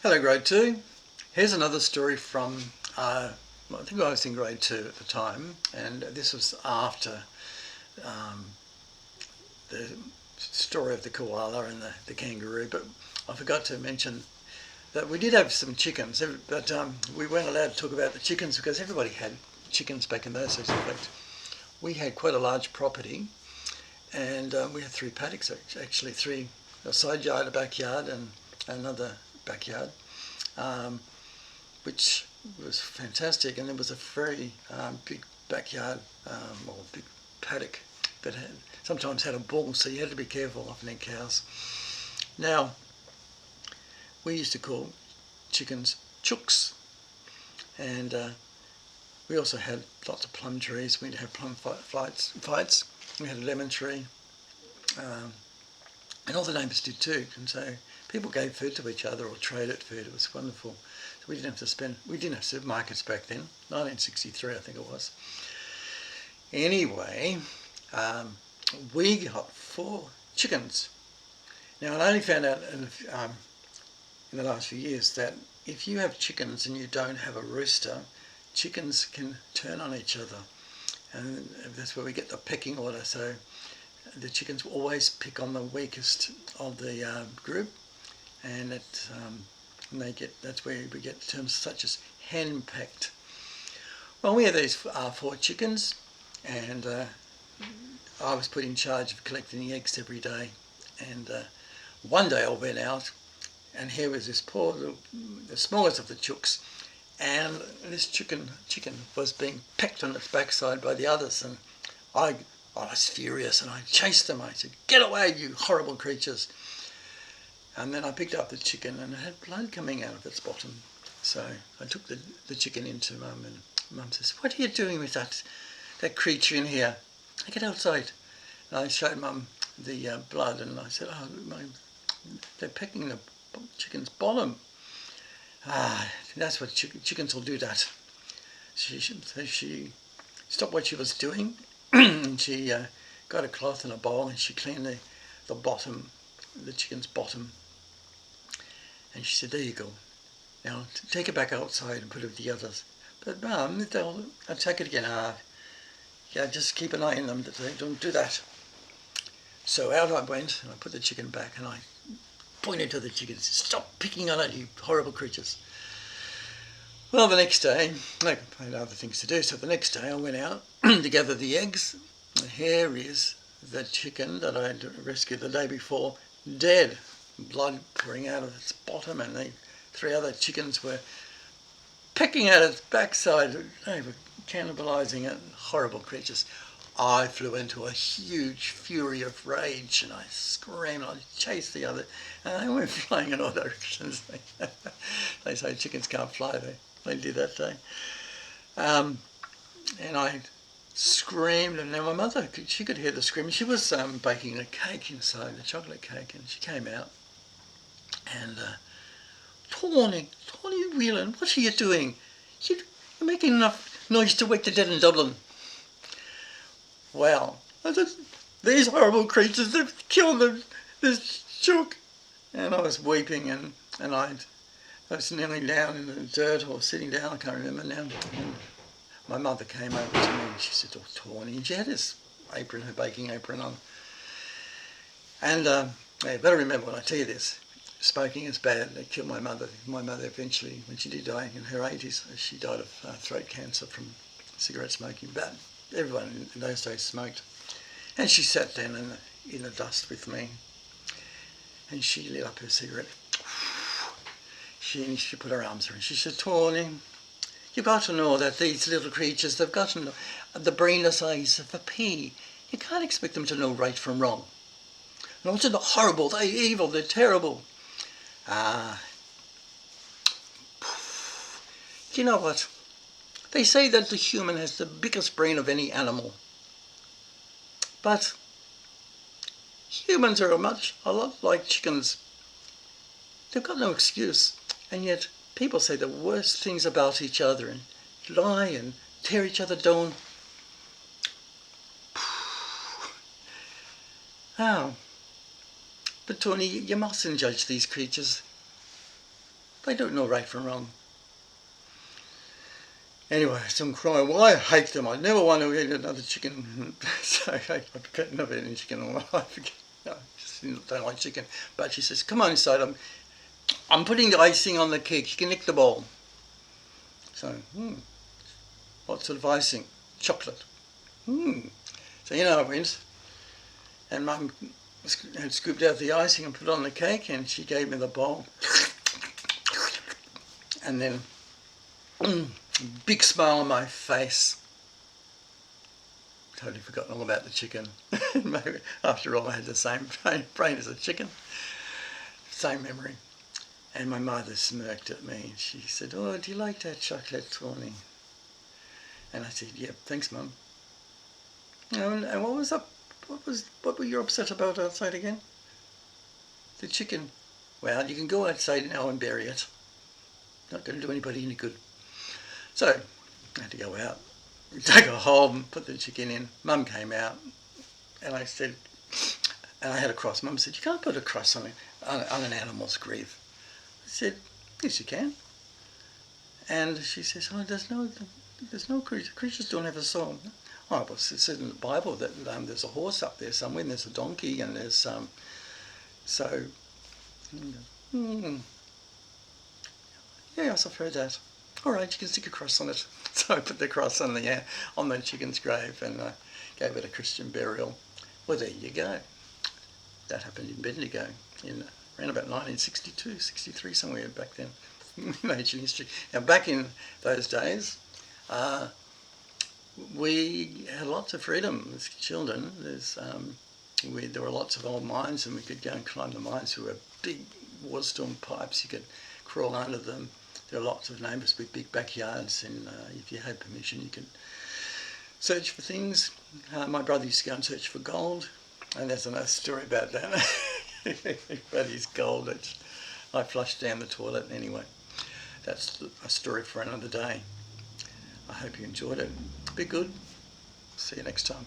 Hello grade 2. Here's another story from, I think I was in grade 2 at the time, and this was after um, the story of the koala and the kangaroo, but I forgot to mention that we did have some chickens, but we weren't allowed to talk about the chickens because everybody had chickens back in those days. In fact, we had quite a large property, and we had three paddocks actually, a side yard, a backyard, and another backyard. Which was fantastic, and there was a very big backyard or big paddock that sometimes had a bull, so you had to be careful of any cows. Now, we used to call chickens chooks, and we also had lots of plum trees. We'd have plum fights. We had a lemon tree, and all the neighbours did too, and so people gave food to each other or traded food. It was wonderful. So we didn't have supermarkets back then, 1963 I think it was. Anyway, we got 4 chickens. Now I only found out in the last few years that if you have chickens and you don't have a rooster, chickens can turn on each other, and that's where we get the pecking order. So the chickens will always pick on the weakest of the group, and that's where we get terms such as hen-pecked. Well, we had these 4 chickens, and I was put in charge of collecting the eggs every day. And one day I went out, and here was this the smallest of the chooks, and this chicken was being pecked on its backside by the others, and I was furious, and I chased them. I said, "Get away, you horrible creatures!" And then I picked up the chicken, and it had blood coming out of its bottom. So I took the chicken into Mum, and Mum says, "What are you doing with that creature in here? Take it outside." And I showed Mum the blood, and I said, "Oh, they're pecking the chicken's bottom." That's what chickens will do. That she stopped what she was doing, and she got a cloth and a bowl, and she cleaned the bottom, the chicken's bottom. And she said, "There you go. Now take it back outside and put it with the others." "But Mum, I'll take it again." Yeah, just keep an eye on them that they don't do that." So out I went, and I put the chicken back, and I pointed to the chicken and said, "Stop picking on it, you horrible creatures." Well, the next day, I had other things to do, so the next day I went out to gather the eggs. And here is the chicken that I had rescued the day before, dead. Blood pouring out of its bottom, and the 3 other chickens were pecking at its backside. They were cannibalising it. Horrible creatures. I flew into a huge fury of rage, and I screamed. I chased the other, and they went flying in all directions. They say chickens can't fly. They did that day. And I screamed, and now my mother, she could hear the screaming. She was baking a cake inside, a chocolate cake, and she came out. And Tawny Whelan, what are you doing? You're making enough noise to wake the dead in Dublin." Well, these horrible creatures, they've killed this chook. And I was weeping, and I was kneeling down in the dirt, or sitting down, I can't remember now. And my mother came over to me, and she said, "Oh, Tawny," and she had this apron, her baking apron on. And you better remember when I tell you this, smoking is bad. It killed my mother. My mother eventually, when she did die in her 80s, she died of throat cancer from cigarette smoking. But everyone in those days smoked. And she sat down in the dust with me, and she lit up her cigarette. She put her arms around. She said, "Tawny, you've got to know that these little creatures, they've got the brain the size of a pea. You can't expect them to know right from wrong. And also they're horrible, they're evil, they're terrible." Do you know what? They say that the human has the biggest brain of any animal. But humans are a lot like chickens. They've got no excuse. And yet people say the worst things about each other, and lie and tear each other down. But Tony, you mustn't judge these creatures. They don't know right from wrong. Anyway, so I'm crying. Well, I hate them. I never want to eat another chicken. So I've never eaten chicken in my life. No, I just don't like chicken. But she says, come on inside. I'm putting the icing on the cake. You can lick the bowl. So, what sort of icing? Chocolate. So I went, and Mum had scooped out the icing and put it on the cake, and she gave me the bowl. And then, big smile on my face. Totally forgotten all about the chicken. After all, I had the same brain as a chicken. Same memory. And my mother smirked at me. She said, "Oh, do you like that chocolate, Tawny?" And I said, "Yep, thanks, Mum." And what was up? What were you upset about outside again? The chicken. Well, you can go outside now and bury it. Not going to do anybody any good. So I had to go out, take a hole, put the chicken in. Mum came out, and I said, and I had a cross. Mum said, "You can't put a cross on an animal's grave." I said, "Yes, you can." And she says, "Oh, there's no creatures don't have a soul." Oh, well, it says in the Bible that there's a horse up there somewhere, and there's a donkey, and there's so. Yes, I've heard that. All right, you can stick a cross on it. So I put the cross on the chicken's grave and gave it a Christian burial. Well, there you go. That happened in Bendigo around about 1962, 63, somewhere back then in ancient history. Now, back in those days, we had lots of freedom as children. There were lots of old mines, and we could go and climb the mines. There were big waterstone pipes. You could crawl under them. There were lots of neighbours with big backyards, and if you had permission, you could search for things. My brother used to go and search for gold, and there's another story about that. But his gold, I flushed down the toilet anyway. That's a story for another day. I hope you enjoyed it. Be good. See you next time.